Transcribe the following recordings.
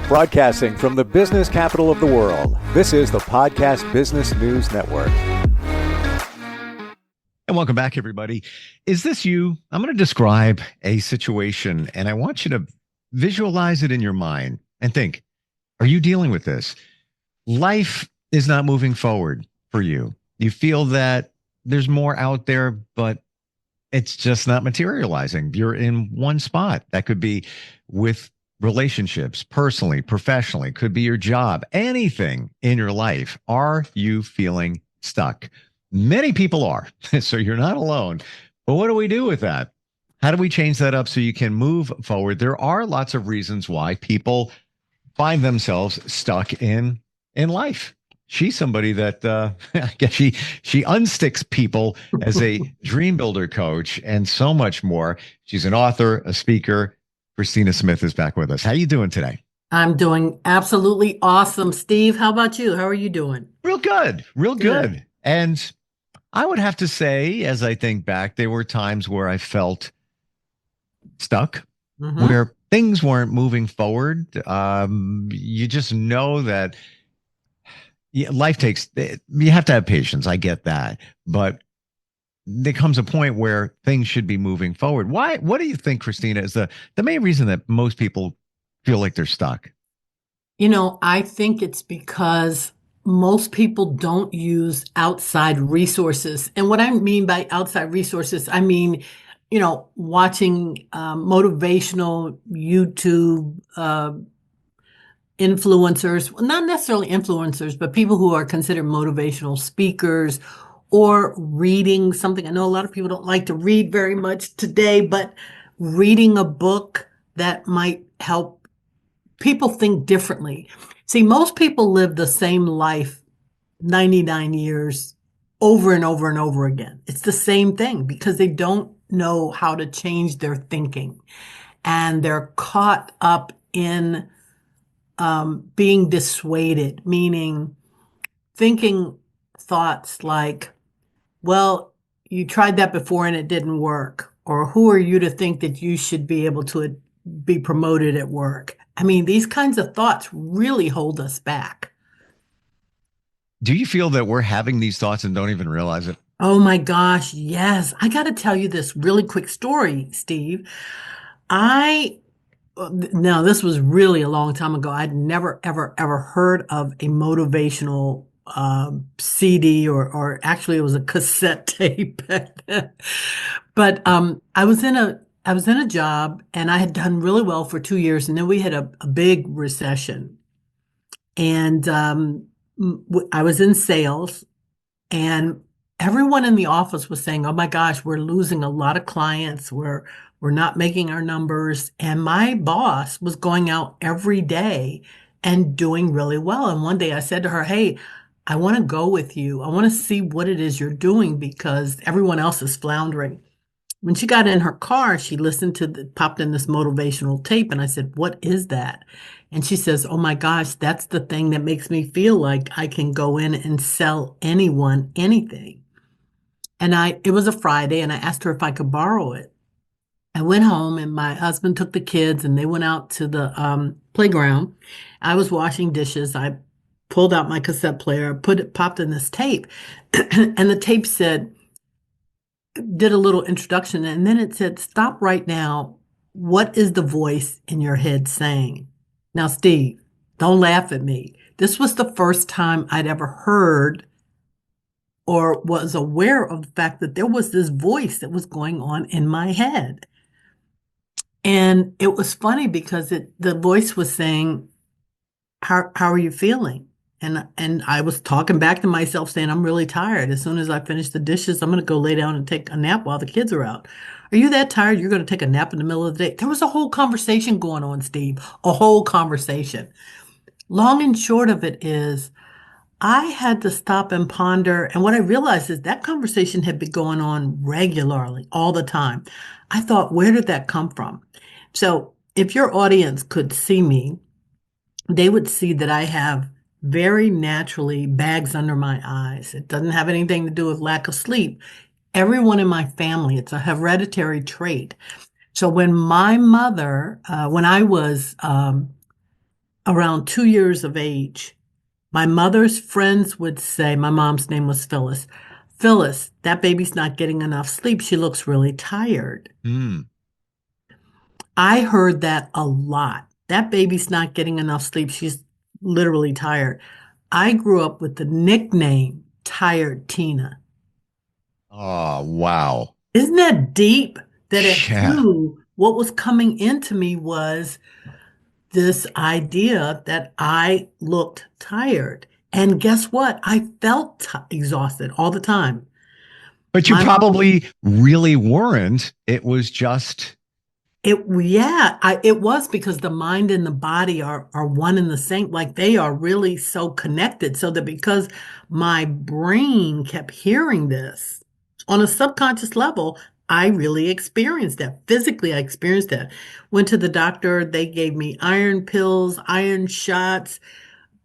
Broadcasting from the business capital of the world, this is the Podcast Business News Network. And welcome back, everybody. Is this you? I'm going to describe a situation, and I want you to visualize it in your mind and think, are you dealing with this? Life is not moving forward for you. You feel that there's more out there, but it's just not materializing. You're in one spot. That could be with relationships, personally, professionally, could be your job, anything in your life. Are you feeling stuck? Many people are, so you're not alone. But what do we do with that? How do we change that up so you can move forward? There are lots of reasons why people find themselves stuck in life. She's somebody that I guess she unsticks people as a dream builder coach and so much more. She's an author, a speaker. Kristina Smith is back with us. How are you doing today? I'm doing absolutely awesome. Steve, how about you? How are you doing? Real good. Real good. And I would have to say, as I think back, there were times where I felt stuck, where things weren't moving forward. You just know that life takes, you have to have patience. I get that. But there comes a point where things should be moving forward. Why? What do you think, Kristina, is the main reason that most people feel like they're stuck? You know, I think it's because most people don't use outside resources. And what I mean by outside resources, I mean, you know, watching motivational YouTube influencers, well, not necessarily influencers, but people who are considered motivational speakers, or reading something. I know a lot of people don't like to read very much today, but reading a book that might help people think differently. See, most people live the same life 99 years over and over and over again. It's the same thing because they don't know how to change their thinking. And they're caught up in being dissuaded, meaning thinking thoughts like, well, you tried that before and it didn't work. Or who are you to think that you should be able to be promoted at work? I mean, these kinds of thoughts really hold us back. Do you feel that we're having these thoughts and don't even realize it? Oh my gosh, yes. I got to tell you this really quick story, Steve. Now, this was really a long time ago. I'd never, ever, ever heard of a motivational CD or actually it was a cassette tape. But I was in a job and I had done really well for 2 years, and then we had a big recession. And I was in sales, and everyone in the office was saying, "Oh my gosh, we're losing a lot of clients. We're not making our numbers." And my boss was going out every day and doing really well. And one day I said to her, "Hey, I want to go with you. I want to see what it is you're doing because everyone else is floundering." When she got in her car, she popped in this motivational tape. And I said, "What is that?" And she says, "Oh my gosh, that's the thing that makes me feel like I can go in and sell anyone anything." And it was a Friday, and I asked her if I could borrow it. I went home, and my husband took the kids and they went out to the playground. I was washing dishes. I pulled out my cassette player, popped in this tape, and the tape did a little introduction, and then it said, "Stop right now. What is the voice in your head saying?" Now, Steve, don't laugh at me. This was the first time I'd ever heard or was aware of the fact that there was this voice that was going on in my head. And it was funny because the voice was saying, how are you feeling? And I was talking back to myself saying, "I'm really tired. As soon as I finish the dishes, I'm going to go lay down and take a nap while the kids are out." "Are you that tired? You're going to take a nap in the middle of the day?" There was a whole conversation going on, Steve, a whole conversation. Long and short of it is I had to stop and ponder. And what I realized is that conversation had been going on regularly all the time. I thought, where did that come from? So if your audience could see me, they would see that I have very naturally bags under my eyes. It doesn't have anything to do with lack of sleep. Everyone in my family, it's a hereditary trait. So when my mother, when I was around 2 years of age, my mother's friends would say, my mom's name was Phyllis, Phyllis, that baby's not getting enough sleep. She looks really tired. Mm. I heard that a lot. That baby's not getting enough sleep. She's literally tired. I grew up with the nickname Tired Tina. Oh, wow. Isn't that deep? That at Yeah. 2, what was coming into me was this idea that I looked tired. And guess what? I felt exhausted all the time. But you My mom, probably really weren't. It was just, it was because the mind and the body are one and the same. Like they are really so connected. So that because my brain kept hearing this on a subconscious level, I really experienced that. Physically, I experienced that. Went to the doctor, they gave me iron pills, iron shots,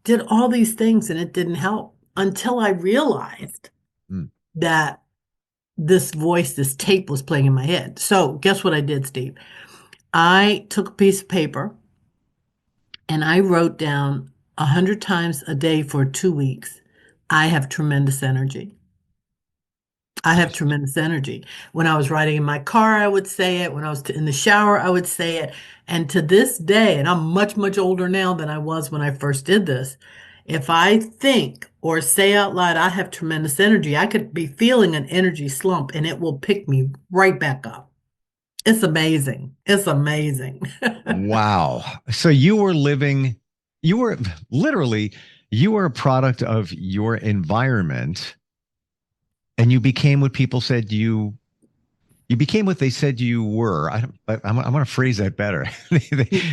did all these things, and it didn't help until I realized mm, that this voice, this tape was playing in my head. So, guess what I did, Steve? I took a piece of paper and I wrote down 100 times a day for 2 weeks. I have tremendous energy. I have tremendous energy. When I was riding in my car, I would say it. When I was in the shower, I would say it. And to this day, and I'm much, much older now than I was when I first did this, if I think or say out loud, I have tremendous energy, I could be feeling an energy slump and it will pick me right back up. It's amazing. It's amazing. wow. So you were living, you were literally, you were a product of your environment and you became what people said you became what they said you were. I'm going to phrase that better.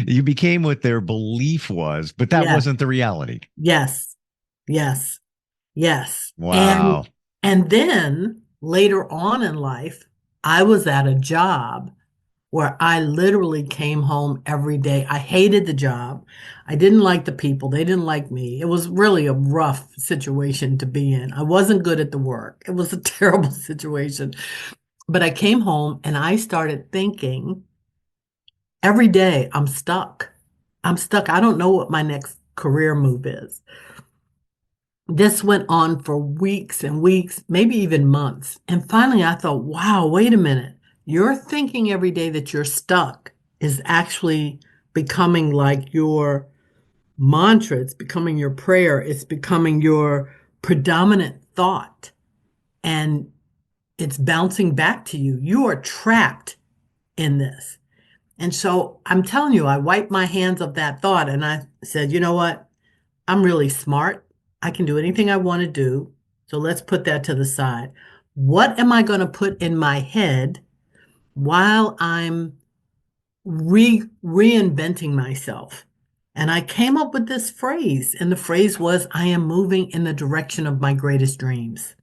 You became what their belief was, but that Yes, wasn't the reality. yes, yes, yes. Wow. And then later on in life, I was at a job where I literally came home every day. I hated the job. I didn't like the people. They didn't like me. It was really a rough situation to be in. I wasn't good at the work. It was a terrible situation. But I came home and I started thinking every day, I'm stuck. I'm stuck. I don't know what my next career move is. This went on for weeks and weeks, maybe even months. And finally, I thought, wow, wait a minute. You're thinking every day that you're stuck is actually becoming like your mantra. It's becoming your prayer. It's becoming your predominant thought. And it's bouncing back to you. You are trapped in this. And so I'm telling you, I wiped my hands of that thought and I said, you know what? I'm really smart. I can do anything I want to do. So let's put that to the side. What am I going to put in my head while I'm reinventing myself? And I came up with this phrase, and the phrase was, I am moving in the direction of my greatest dreams.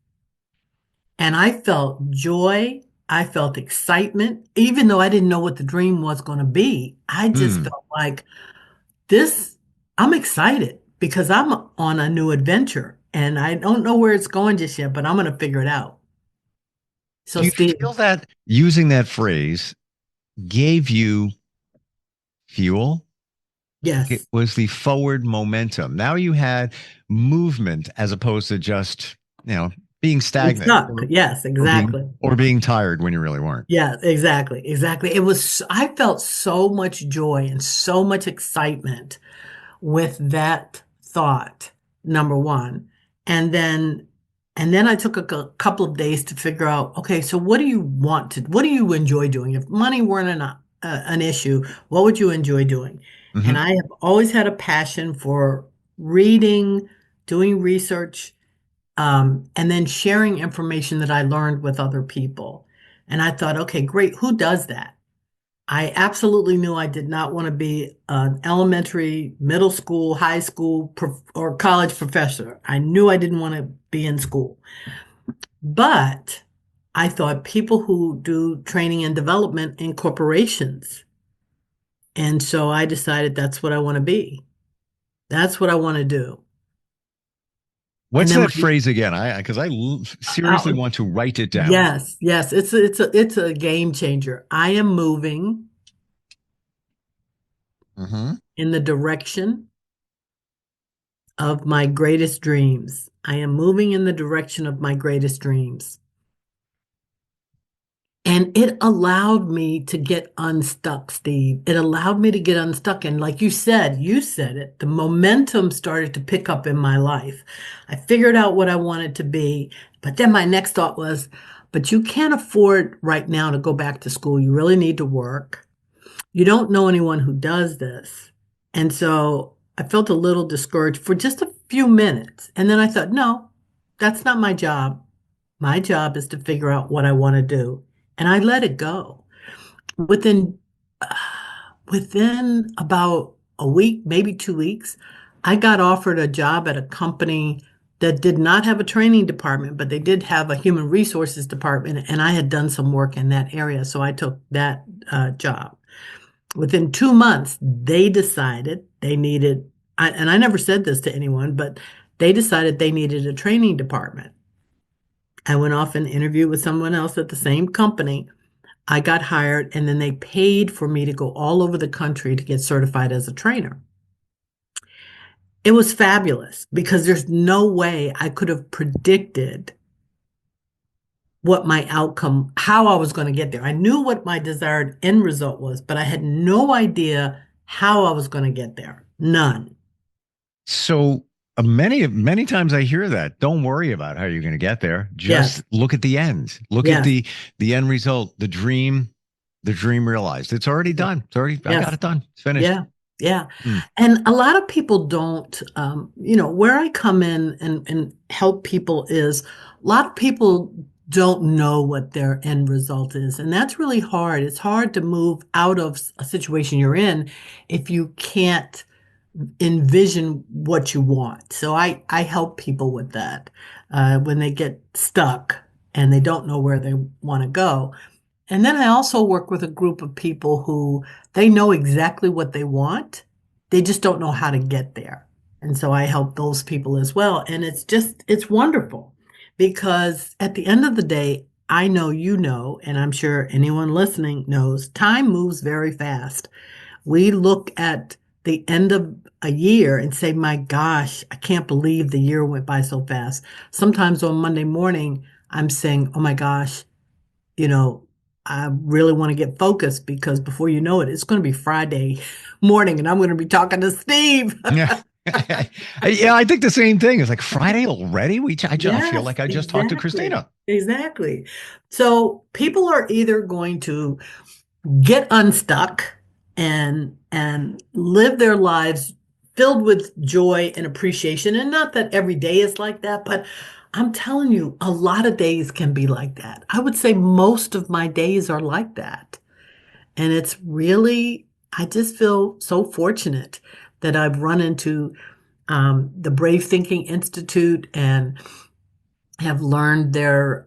And I felt joy. I felt excitement, even though I didn't know what the dream was going to be. I just Hmm. felt like this, I'm excited because I'm on a new adventure and I don't know where it's going just yet, but I'm going to figure it out. So, Do you Steve, feel that using that phrase gave you fuel? It yes, was the forward momentum. Now you had movement as opposed to just, being I'm stagnant stuck. Yes, or being exactly. or being tired when you really weren't. Yeah, exactly. Exactly. I felt so much joy and so much excitement with that thought, number one. And then I took a couple of days to figure out, okay, so what do you enjoy doing? If money weren't an issue, what would you enjoy doing? And Hmm. I have always had a passion for reading, doing research, and then sharing information that I learned with other people. And I thought, okay, great, who does that? I absolutely knew I did not want to be an elementary, middle school, high school, or college professor. I knew I didn't want to be in school. But I thought people who do training and development in corporations. And so I decided that's what I want to be. That's what I want to do. And What's then that phrase again? Because I seriously uh, want to write it down. yes, yes, it's a game changer. I am moving Hmm. in the direction of my greatest dreams. I am moving in the direction of my greatest dreams. And it allowed me to get unstuck, Steve. It allowed me to get unstuck. And like you said it, the momentum started to pick up in my life. I figured out what I wanted to be. But then my next thought was, but you can't afford right now to go back to school. You really need to work. You don't know anyone who does this. And so I felt a little discouraged for just a few minutes. And then I thought, no, that's not my job. My job is to figure out what I want to do. And I let it go. Within within about a week, maybe 2 weeks, I got offered a job at a company that did not have a training department, but they did have a human resources department, and I had done some work in that area, so I took that job. Within 2 months, they decided they needed, and I never said this to anyone, but they decided they needed a training department. I went off and interviewed with someone else at the same company. I got hired, and then they paid for me to go all over the country to get certified as a trainer. It was fabulous because there's no way I could have predicted what my outcome, how I was going to get there. I knew what my desired end result was, but I had no idea how I was going to get there. None. So many times I hear that. Don't worry about how you're going to get there. Just look at the end. Look at the end result, the dream realized. It's already done. It's already, I got it done. It's finished. Yeah. Yeah. And a lot of people don't, where I come in and help people is a lot of people don't know what their end result is. And that's really hard. It's hard to move out of a situation you're in if you can't envision what you want. So I help people with that when they get stuck and they don't know where they want to go. And then I also work with a group of people who they know exactly what they want. They just don't know how to get there. And so I help those people as well. And it's wonderful because at the end of the day, I know you know, and I'm sure anyone listening knows, time moves very fast. We look at the end of a year and say, my gosh, I can't believe the year went by so fast. Sometimes on Monday morning, I'm saying, oh my gosh, I really want to get focused because before you know it, it's going to be Friday morning and I'm going to be talking to Steve. Yeah. Yeah, I think the same thing. It's like Friday already. I just feel like I just talked to Kristina. Exactly. So people are either going to get unstuck and live their lives filled with joy and appreciation. And not that every day is like that, but I'm telling you, a lot of days can be like that. I would say most of my days are like that. And it's really, I just feel so fortunate that I've run into the Brave Thinking Institute and have learned their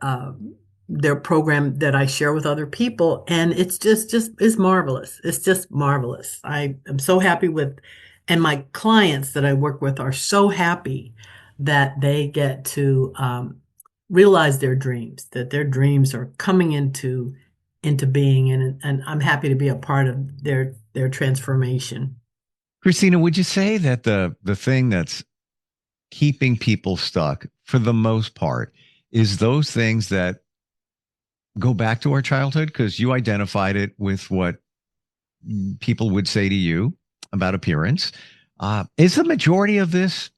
program that I share with other people. And it's just it's marvelous. It's just marvelous. I am so happy with, and my clients that I work with are so happy that they get to realize their dreams, that their dreams are coming into being. And I'm happy to be a part of their transformation. Kristina, would you say that the thing that's keeping people stuck for the most part is those things that go back to our childhood? Because you identified it with what people would say to you about appearance. Is the majority of this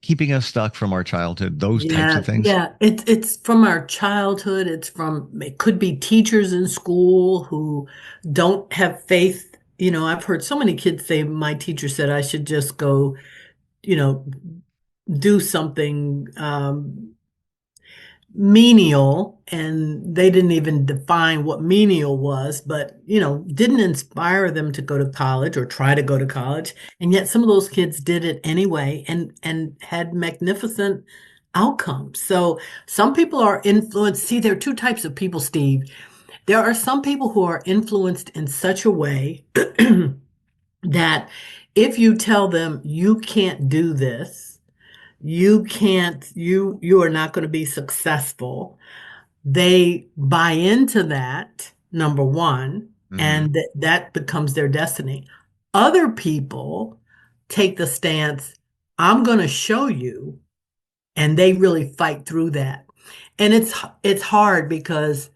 keeping us stuck from our childhood, those types of things? Yeah, it's from our childhood. It could be teachers in school who don't have faith. I've heard so many kids say, my teacher said I should just go, do something menial, and they didn't even define what menial was, but didn't inspire them to go to college or try to go to college. And yet some of those kids did it anyway and had magnificent outcomes. So some people are influenced. See, there are two types of people, Steve. There are some people who are influenced in such a way that if you tell them you can't do this, you are not going to be successful, they buy into that, number one, and that becomes their destiny. Other people take the stance, I'm going to show you. And they really fight through that. And it's hard because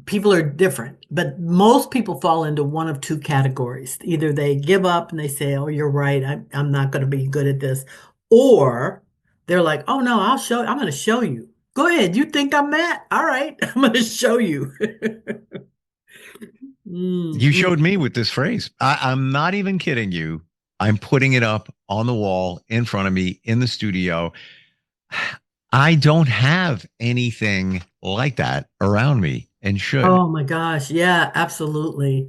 people are different, but most people fall into one of two categories. Either they give up and they say, "Oh, you're right. I'm not going to be good at this," or they're like, "Oh no, I'm going to show you. Go ahead. You think I'm mad? All right, I'm going to show you." You Mm, showed me with this phrase. I'm not even kidding you. I'm putting it up on the wall in front of me in the studio. I don't have anything like that around me and should. oh my gosh. Yeah, absolutely.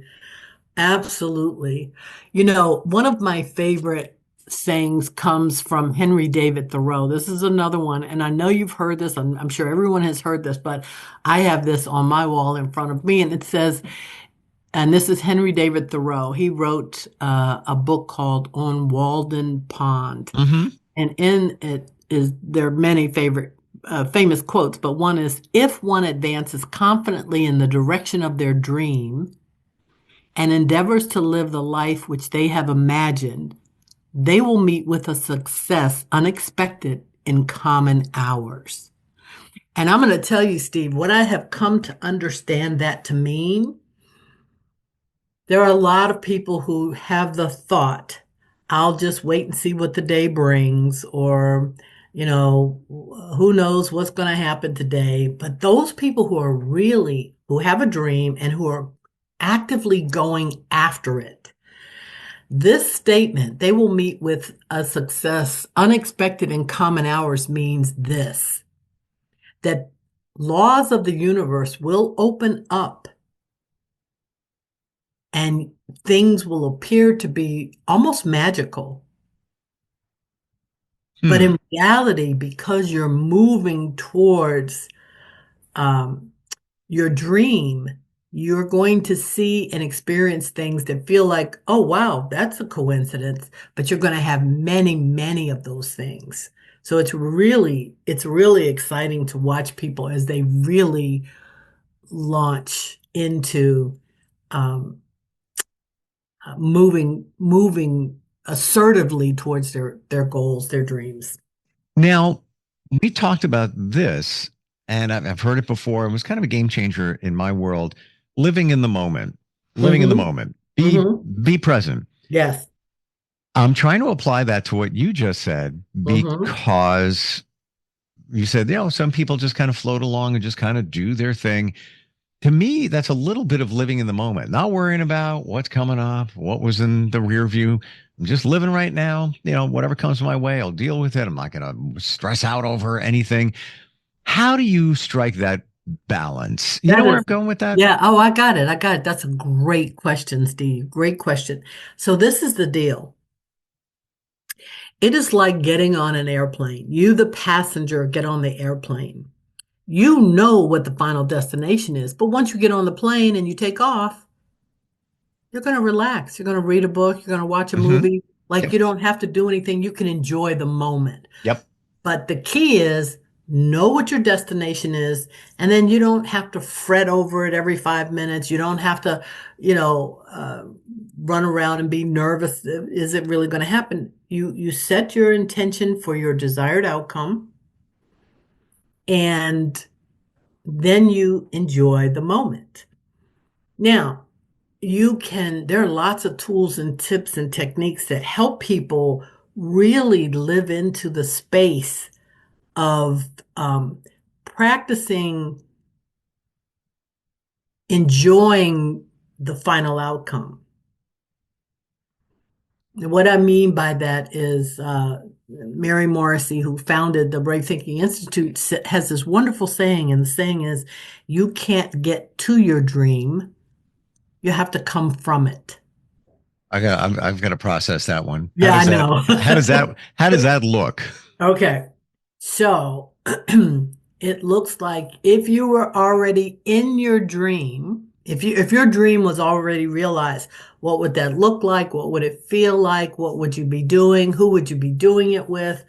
Absolutely. One of my favorite sayings comes from Henry David Thoreau. This is another one, and I know you've heard this. I'm sure everyone has heard this, but I have this on my wall in front of me, and it says, and this is Henry David Thoreau. He wrote a book called On Walden Pond, Hmm. and in it is there are many famous quotes, but one is, "If one advances confidently in the direction of their dream, and endeavors to live the life which they have imagined, they will meet with a success unexpected in common hours." And I'm going to tell you, Steve, what I have come to understand that to mean. There are a lot of people who have the thought, "I'll just wait and see what the day brings," or, who knows what's going to happen today. But those people who have a dream and who are actively going after it, this statement, "they will meet with a success unexpected in common hours," means this: that laws of the universe will open up and things will appear to be almost magical. But Hmm. in reality, because you're moving towards um, your dream, you're going to see and experience things that feel like, "Oh, wow, that's a coincidence." But you're going to have many, many of those things. So it's really exciting to watch people as they really launch into um, moving assertively towards their goals, their dreams. Now, we talked about this, and I've heard it before. It was kind of a game changer in my world. Living in the moment, living in the Hmm. moment. Hmm. Be present. Yes. I'm trying to apply that to what you just said Hmm. because you said, some people just kind of float along and just kind of do their thing. To me, that's a little bit of living in the moment, not worrying about what's coming up, what was in the rear view. I'm just living right now. Whatever comes my way, I'll deal with it. I'm not going to stress out over anything. How do you strike that balance? You know That where I'm is, going with that? yeah. Oh, I got it. I got it. That's a great question, Steve. Great question. So this is the deal. It is like getting on an airplane. You, the passenger, get on the airplane. You know what the final destination is, but once you get on the plane and you take off, you're going to relax. You're going to read a book. You're going to watch a Hmm. movie. Like, Yep. you don't have to do anything. You can enjoy the moment. Yep. But the key is, know what your destination is, and then you don't have to fret over it every 5 minutes. You don't have to, you know, uh, run around and be nervous. Is it really going to happen? You set your intention for your desired outcome, and then you enjoy the moment. Now, there are lots of tools and tips and techniques that help people really live into the space of practicing enjoying the final outcome. What I mean by that is Mary Morrissey, who founded the Brave Thinking Institute, has this wonderful saying, and the saying is, "You can't get to your dream, you have to come from it." I've got to process that one. Yeah, I know. How does that look? Okay. So it looks like if you were already in your dream, if your dream was already realized, what would that look like? What would it feel like? What would you be doing? Who would you be doing it with?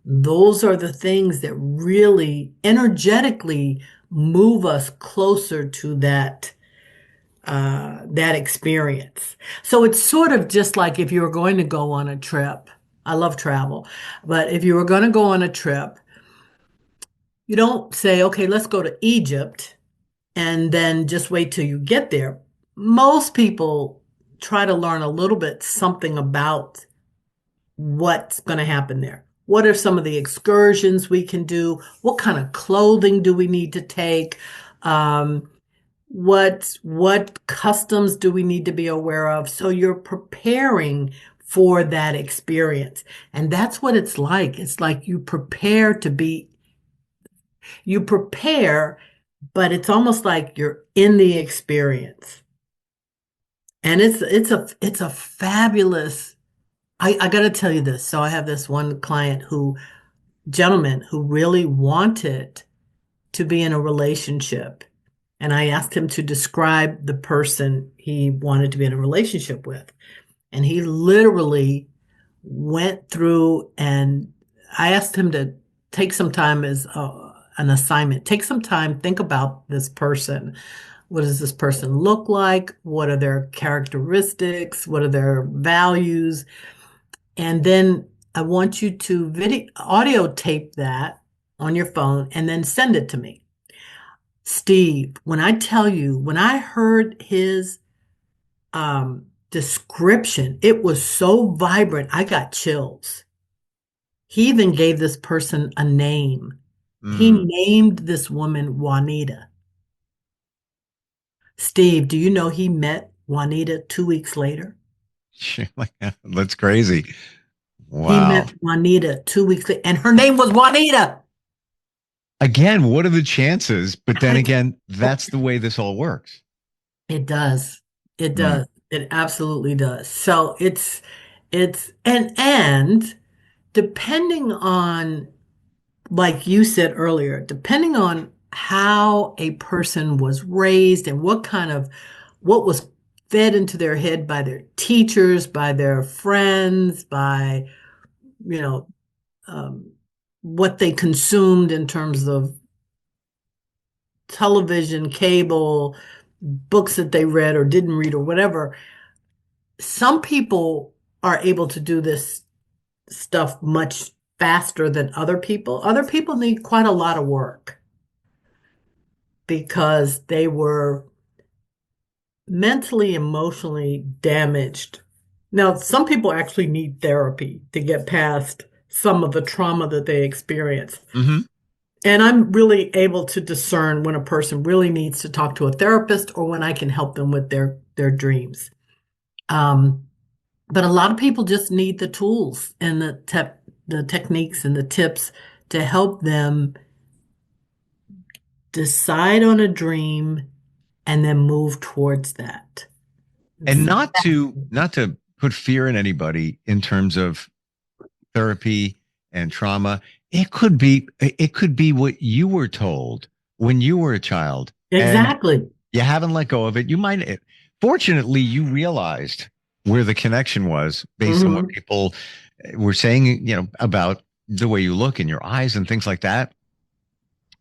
Those are the things that really energetically move us closer to that experience. So it's sort of just like if you were going to go on a trip. I love travel. But if you were going to go on a trip, you don't say, okay, let's go to Egypt and then just wait till you get there. Most people try to learn a little bit something about what's going to happen there. What are some of the excursions we can do? What kind of clothing do we need to take? Um, what customs do we need to be aware of? So you're preparing for that experience. And that's what it's like. It's like you prepare, but it's almost like you're in the experience. And it's a fabulous, I got to tell you this. So I have this one gentleman who really wanted to be in a relationship. And I asked him to describe the person he wanted to be in a relationship with. And he literally went through, and I asked him to take some time as an assignment. Take some time, think about this person. What does this person look like? What are their characteristics? What are their values? And then I want you to audio tape that on your phone and then send it to me. Steve, when I tell you, when I heard his description, it was so vibrant, I got chills. He even gave this person a name. He Mm. named this woman Juanita. Steve, do you know he met Juanita 2 weeks later? That's crazy. He Wow. met Juanita 2 weeks later, and her name was Juanita. Again, what are the chances? But then again, that's the way this all works. It does. It Mm. does. It absolutely does. So and depending on, like you said earlier, depending on how a person was raised and what was fed into their head by their teachers, by their friends, by, you know, um, what they consumed in terms of television, cable, books that they read or didn't read or whatever. Some people are able to do this stuff much faster than other people. Other people need quite a lot of work because they were mentally, emotionally damaged. Now, some people actually need therapy to get past some of the trauma that they experience. Hmm. And I'm really able to discern when a person really needs to talk to a therapist or when I can help them with their dreams. Um, but a lot of people just need the tools and the techniques and the tips to help them decide on a dream and then move towards that. And not to put fear in anybody in terms of therapy and trauma. It could be what you were told when you were a child and Exactly. you haven't let go of it. Fortunately, you realized where the connection was based on what Hmm. people were saying, about the way you look in your eyes and things like that.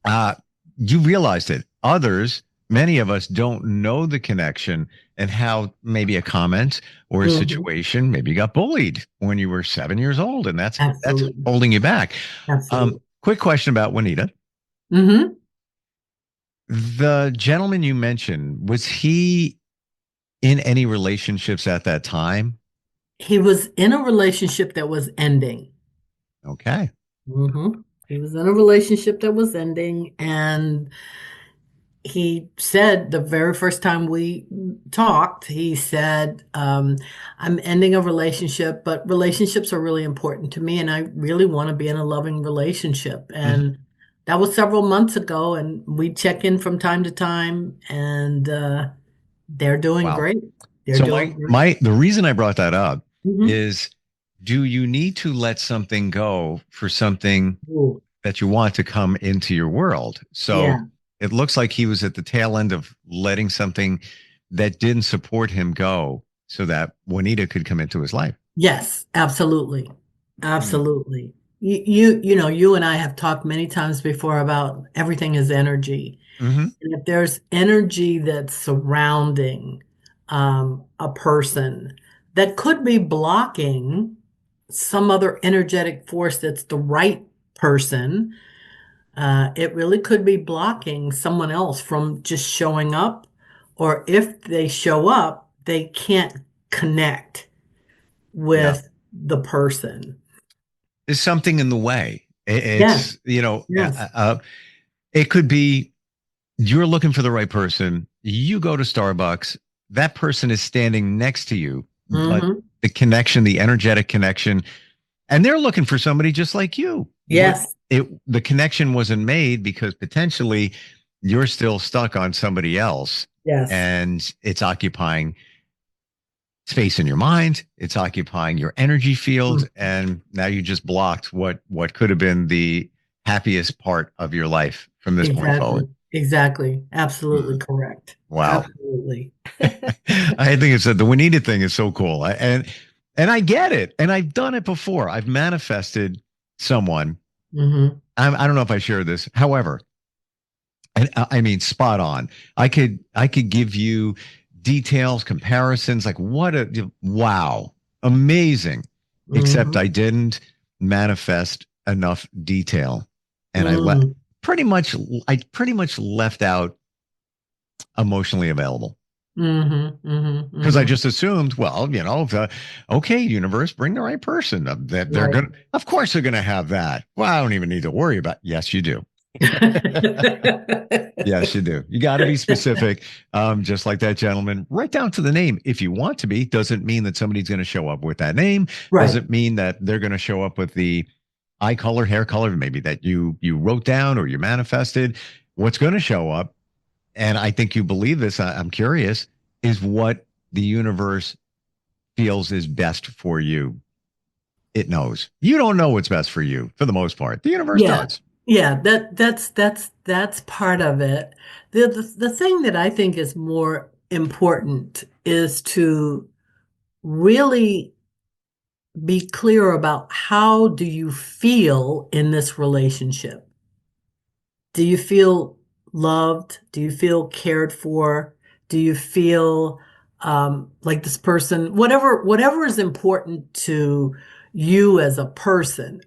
Uh, you realized it. Others, many of us don't know the connection and how maybe a comment or a Hmm. situation, maybe you got bullied when you were 7 years old, and that's Absolutely. holding you back. Absolutely. Quick question about Juanita. Hmm. The gentleman you mentioned, was he in any relationships at that time? He was in a relationship that was ending. Okay. Hmm. He was in a relationship that was ending, and he said the very first time we talked, he said, I'm ending a relationship, but relationships are really important to me, and I really want to be in a loving relationship. Mhm. And that was several months ago, and we check in from time to time, and they're doing Wow. great. They're So doing great. the reason I brought that up Hmm. is, do you need to let something go for something Ooh, that you want to come into your world? So yeah. it looks like he was at the tail end of letting something that didn't support him go so that Juanita could come into his life. Yes, absolutely. Hmm. Absolutely. You and I have talked many times before about everything is energy. Hmm. And if there's energy that's surrounding a person that could be blocking some other energetic force that's the right person, it really could be blocking someone else from just showing up. Or if they show up, they can't connect Yeah. with the person. There's something in the way. Yeah. It's, Yes. it could be you're looking for the right person. You go to Starbucks. That person is standing next to you, but Hmm. the connection, the energetic connection, and they're looking for somebody just like you. Yes. The connection wasn't made because potentially you're still stuck on somebody else, Yes. and it's occupying space in your mind. It's occupying your energy field, and now you just blocked what could have been the happiest part of your life from this point forward. Exactly. Exactly. Absolutely Hmm. correct. Wow. Absolutely. I think it's the Juanita thing is so cool. And I get it. And I've done it before. I've manifested someone. Hmm. I don't know if I shared this. However, and I mean, spot on. I could give you details, comparisons, like wow, amazing. Except Hmm. I didn't manifest enough detail, and Mm. pretty much I pretty much left out emotionally available. Hmm. Hmm. Because I Hmm. just assumed, well, okay, universe, bring the right person. That they're Right. gonna, of course, they're gonna have that. Well, I don't even need to worry about. Yes, you do. Yes, you do. You got to be specific, just like that gentleman, right down to the name. If you want to be, doesn't mean that somebody's going to show up with that name. Right. Doesn't mean that they're going to show up with the eye color, hair color, maybe that you wrote down or you manifested. What's going to show up, and I think you believe this. I'm curious, is what the universe feels is best for you. It knows. You don't know what's best for you for the most part. The universe Yeah. does. Yeah, that's part of it. The thing that I think is more important is to really be clear about how do you feel in this relationship? Do you feel loved? Do you feel cared for? Do you feel like this person, whatever is important to you as a person?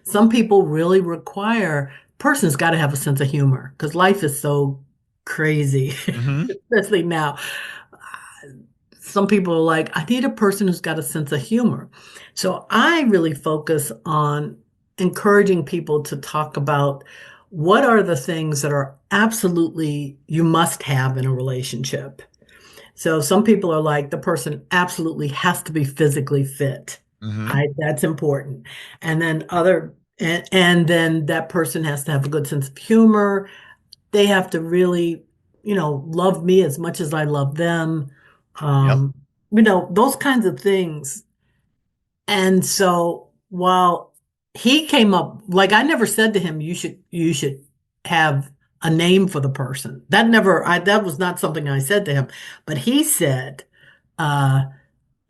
Some people really require person's got to have a sense of humor because life is so crazy, Hmm. especially now. Some people are like, I need a person who's got a sense of humor. So I really focus on encouraging people to talk about what are the things that are absolutely you must have in a relationship. So some people are like, the person absolutely has to be physically fit. Hmm. That's important. And then and then that person has to have a good sense of humor. They have to really, love me as much as I love them. Yep. Um, those kinds of things. And so while he came up, like I never said to him, you should have a name for the person. That was not something I said to him. But he said, uh,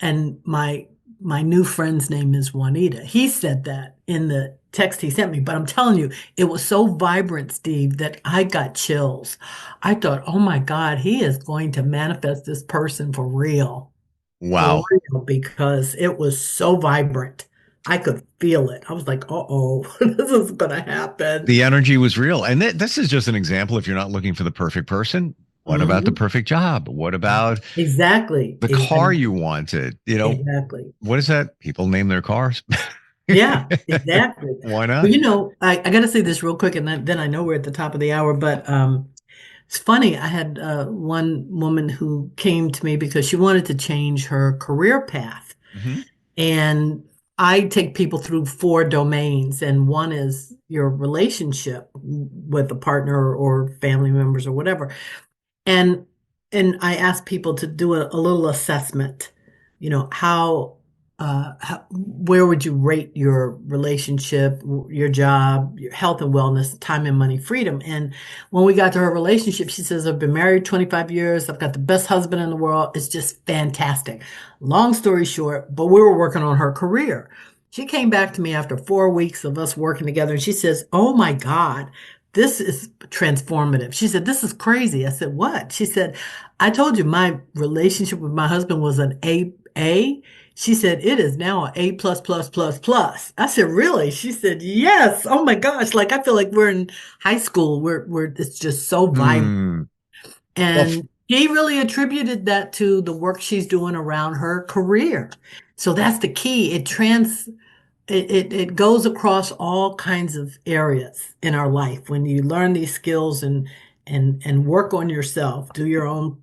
and my new friend's name is Juanita. He said that in the text he sent me, but I'm telling you, it was so vibrant, Steve, that I got chills. I thought, oh my God, he is going to manifest this person for Wow. real, because it was so vibrant. I could feel it. I was like, uh-oh, this is gonna happen. The energy was real. And this is just an example. If you're not looking for the perfect person, what about the Mhm. perfect job? What about Exactly. the car you wanted? Exactly. What is that? People name their cars. Yeah, exactly. Why Well, not? I got to say this real quick, and then I know we're at the top of the hour, but it's funny. I had one woman who came to me because she wanted to change her career path. Hmm. And I take people through four domains, and one is your relationship with a partner or family members or whatever. And I ask people to do a little assessment. Where would you rate your relationship, your job, your health and wellness, time and money, freedom? And when we got to her relationship, she says, I've been married 25 years. I've got the best husband in the world. It's just fantastic. Long story short, but we were working on her career. She came back to me after 4 weeks of us working together and she says, oh my God, this is transformative. She said, this is crazy. I said, what? She said, I told you my relationship with my husband was an A. She said, it is now an A plus plus plus plus. I said, really? She said, yes. Oh my gosh. Like, I feel like we're in high school where it's just so vibrant. Well, And she really attributed that to the work she's doing around her career. So that's the key. It goes across all kinds of areas in our life. When you learn these skills and work on yourself, do your own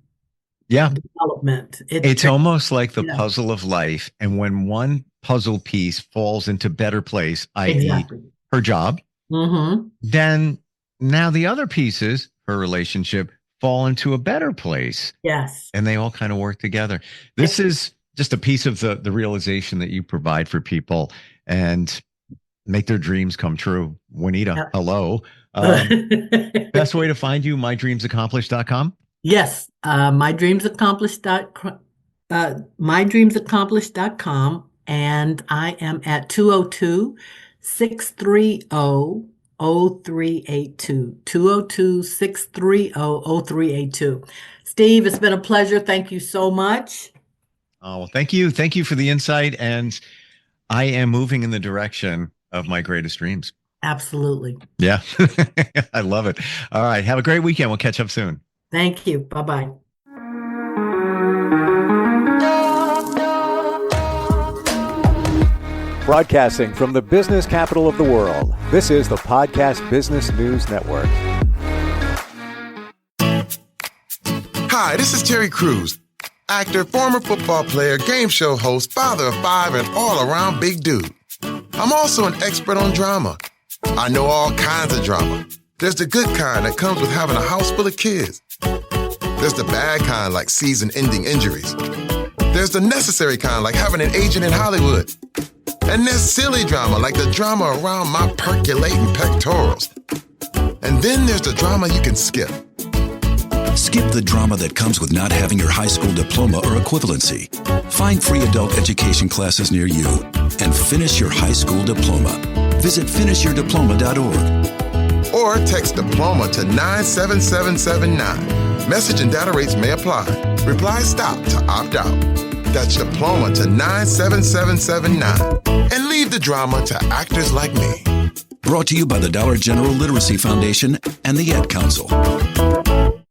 development. It's almost like the Yeah. puzzle of life. And when one puzzle piece falls into better place, i.e. Exactly. her job, Mm-hmm. then now the other pieces, her relationship, fall into a better place. Yes. And they all kind of work together. This is just a piece of the realization that you provide for people and make their dreams come true. Juanita, hello. Best way to find you, mydreamsaccomplished.com? Yes, mydreamsaccomplished.com, and I am at 202-630-0382. 202-630-0382. Steve, it's been a pleasure. Thank you so much. Oh, well, thank you. Thank you for the insight. And I am moving in the direction of my greatest dreams. Absolutely. Yeah, I love it. All right. Have a great weekend. We'll catch up soon. Thank you. Bye-bye. Broadcasting from the business capital of the world, this is the Podcast Business News Network. Hi, this is Terry Crews, actor, former football player, game show host, father of 5, and all-around big dude. I'm also an expert on drama. I know all kinds of drama. There's the good kind that comes with having a house full of kids. There's the bad kind like season-ending injuries. There's the necessary kind like having an agent in Hollywood. And there's silly drama like the drama around my percolating pectorals. And then there's the drama you can skip. Skip the drama that comes with not having your high school diploma or equivalency. Find free adult education classes near you and finish your high school diploma. Visit finishyourdiploma.org. Or text diploma to 97779. Message and data rates may apply. Reply STOP to opt out. That's diploma to 97779. And leave the drama to actors like me. Brought to you by the Dollar General Literacy Foundation and the Ad Council.